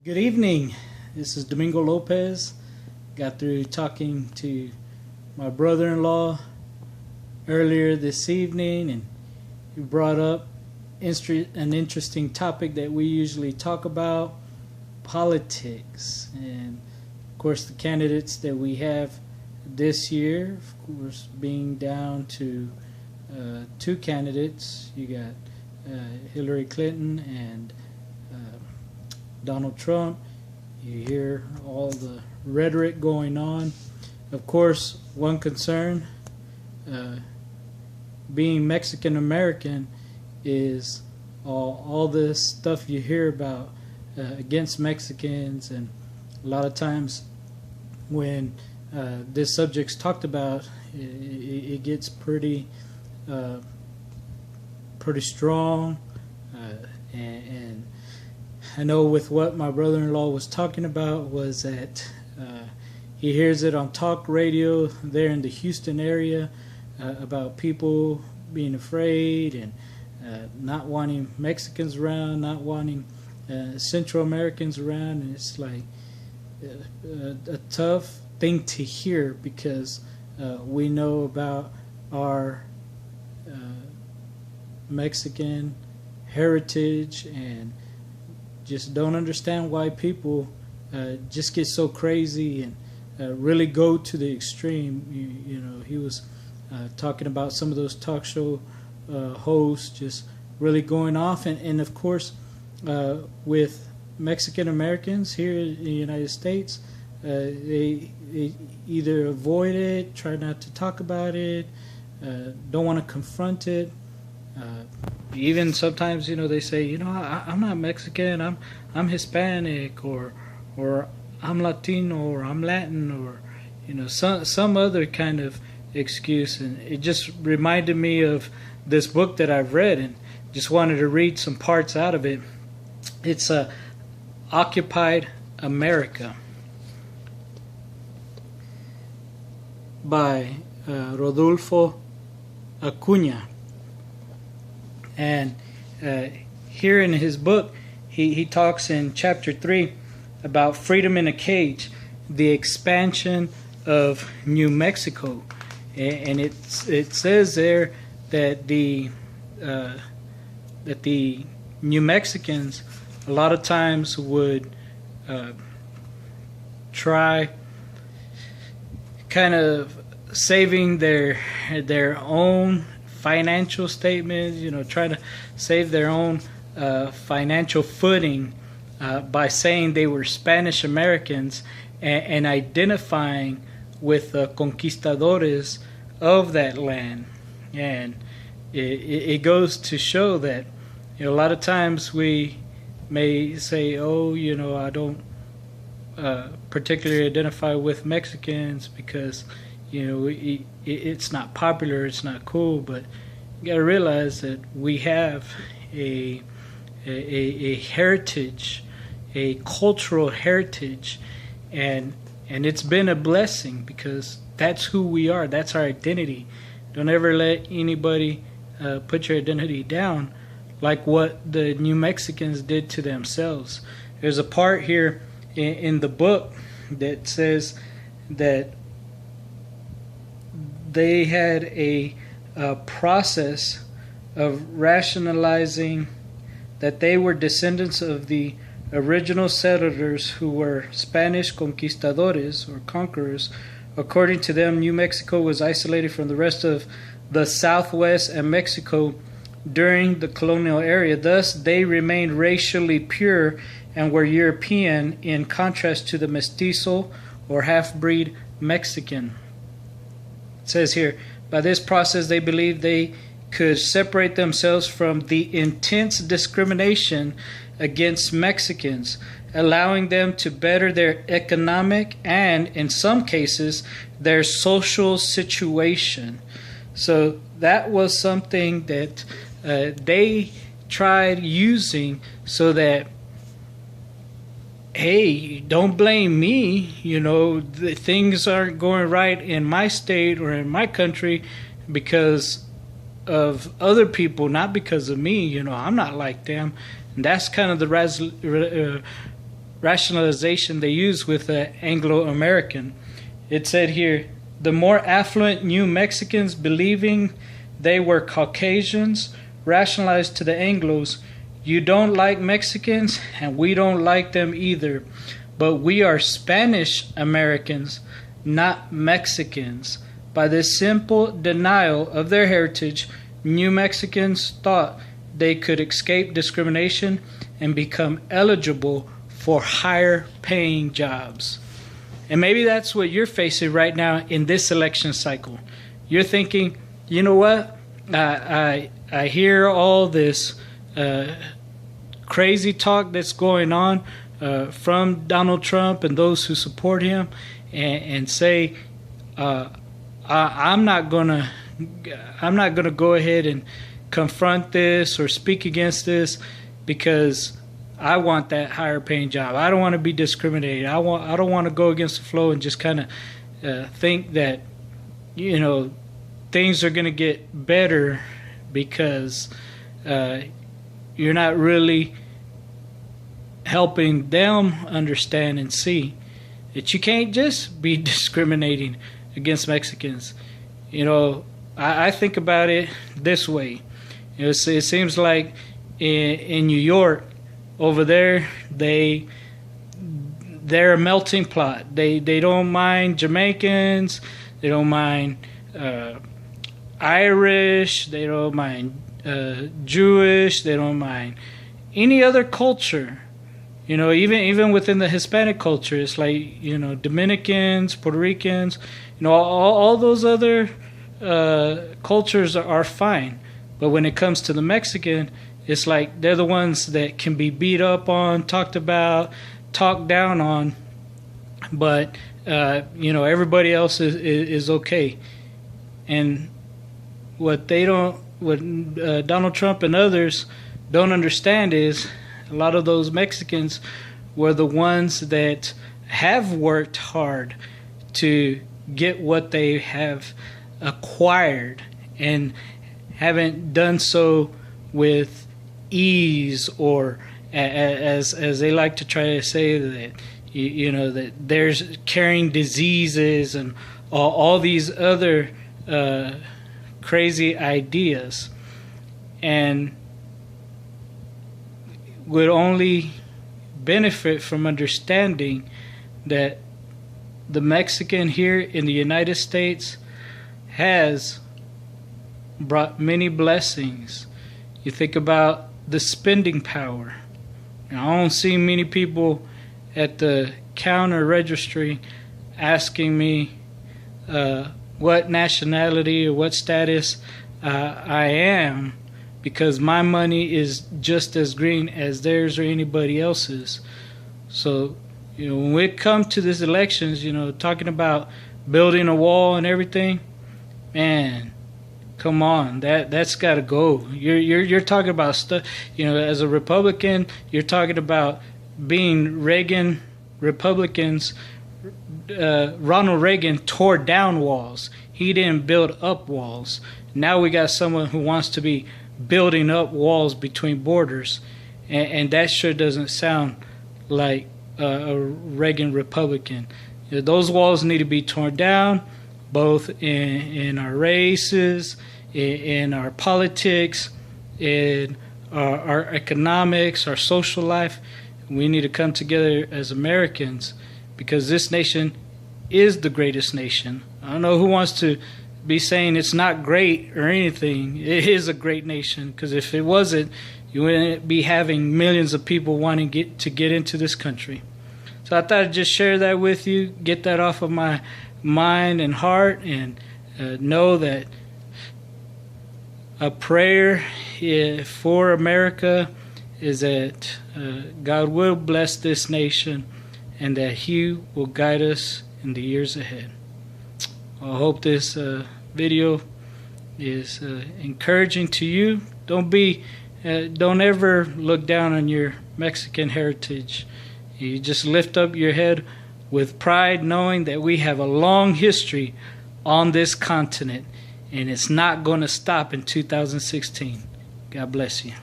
Good evening. This is Domingo Lopez. Got through talking to my brother-in-law earlier this evening, and he brought up an interesting topic that we usually talk about: politics. And of course, the candidates that we have this year, of course, being down to two candidates. You got Hillary Clinton and Donald Trump. You hear all the rhetoric going on. Of course, one concern, being Mexican American, is all this stuff you hear about against Mexicans, and a lot of times when this subject's talked about, it gets pretty strong, and I know with what my brother-in-law was talking about was that he hears it on talk radio there in the Houston area about people being afraid and not wanting Mexicans around, not wanting Central Americans around, and it's like a tough thing to hear because we know about our Mexican heritage and just don't understand why people just get so crazy and really go to the extreme. You know, he was talking about some of those talk show hosts just really going off, and of course with Mexican Americans here in the United States, they either avoid it, try not to talk about it, don't want to confront it. Even sometimes, they say, I'm not Mexican, I'm Hispanic, or I'm Latino, or I'm Latin, or some other kind of excuse. And it just reminded me of this book that I've read, and just wanted to read some parts out of it. It's Occupied America by Rodolfo Acuña. And here in his book, he talks in chapter 3 about freedom in a cage, the expansion of New Mexico, and it says there that the New Mexicans a lot of times would try kind of saving their own financial statements, trying to save their own financial footing by saying they were Spanish Americans and identifying with the conquistadores of that land. And it goes to show that a lot of times we may say, I don't particularly identify with Mexicans because it's not popular, it's not cool, but you got to realize that we have a heritage, a cultural heritage, and it's been a blessing because that's who we are, that's our identity. Don't ever let anybody put your identity down like what the New Mexicans did to themselves. There's a part here in the book that says that they had a process of rationalizing that they were descendants of the original settlers who were Spanish conquistadores or conquerors. According to them, New Mexico was isolated from the rest of the Southwest and Mexico during the colonial era. Thus, they remained racially pure and were European, in contrast to the mestizo or half-breed Mexican. It says here, by this process they believed they could separate themselves from the intense discrimination against Mexicans, allowing them to better their economic and, in some cases, their social situation. So that was something that they tried using so that, hey, don't blame me, things aren't going right in my state or in my country because of other people, not because of me. I'm not like them. And that's kind of the rationalization they use with Anglo-American. It said here, the more affluent New Mexicans believing they were Caucasians rationalized to the Anglos, you don't like Mexicans and we don't like them either, but we are Spanish Americans, not Mexicans. By this simple denial of their heritage, New Mexicans thought they could escape discrimination and become eligible for higher paying jobs. And maybe that's what you're facing right now in this election cycle. You're thinking, you know what? I hear all this crazy talk that's going on from Donald Trump and those who support him, and say, I'm not gonna go ahead and confront this or speak against this because I want that higher paying job. I don't want to be discriminated. I don't want to go against the flow and just kind of think that, you know, things are going to get better because you're not really helping them understand and see that you can't just be discriminating against Mexicans. You know, I think about it this way. You know, it seems like in New York, over there, they're a melting pot. They don't mind Jamaicans, they don't mind Irish, they don't mind Jewish, they don't mind any other culture. You know, even within the Hispanic culture, it's like, you know, Dominicans, Puerto Ricans, you know, all those other cultures are fine. But when it comes to the Mexican, it's like they're the ones that can be beat up on, talked about, talked down on, but you know, everybody else is okay. And what Donald Trump and others don't understand is a lot of those Mexicans were the ones that have worked hard to get what they have acquired and haven't done so with ease, or as they like to try to say, that you know, that there's carrying diseases and all these other crazy ideas, and would only benefit from understanding that the Mexican here in the United States has brought many blessings. You think about the spending power. You know, I don't see many people at the counter registry asking me what nationality or what status I am, because my money is just as green as theirs or anybody else's. So, you know, when we come to these elections, you know, talking about building a wall and everything, man, come on, that's got to go. You're talking about stuff, you know, as a Republican, you're talking about being Reagan Republicans. Ronald Reagan tore down walls. He didn't build up walls. Now we got someone who wants to be building up walls between borders, and that sure doesn't sound like a Reagan Republican. You know, those walls need to be torn down, both in our races, in our politics, in our economics, our social life. We need to come together as Americans, because this nation is the greatest nation. I don't know who wants to be saying it's not great or anything. It is a great nation, because if it wasn't, you wouldn't be having millions of people wanting to get into this country. So I thought I'd just share that with you, get that off of my mind and heart, and know that a prayer for America is that God will bless this nation and that He will guide us in the years ahead. I hope this video is encouraging to you. Don't ever look down on your Mexican heritage. You just lift up your head with pride, knowing that we have a long history on this continent, and it's not going to stop in 2016. God bless you.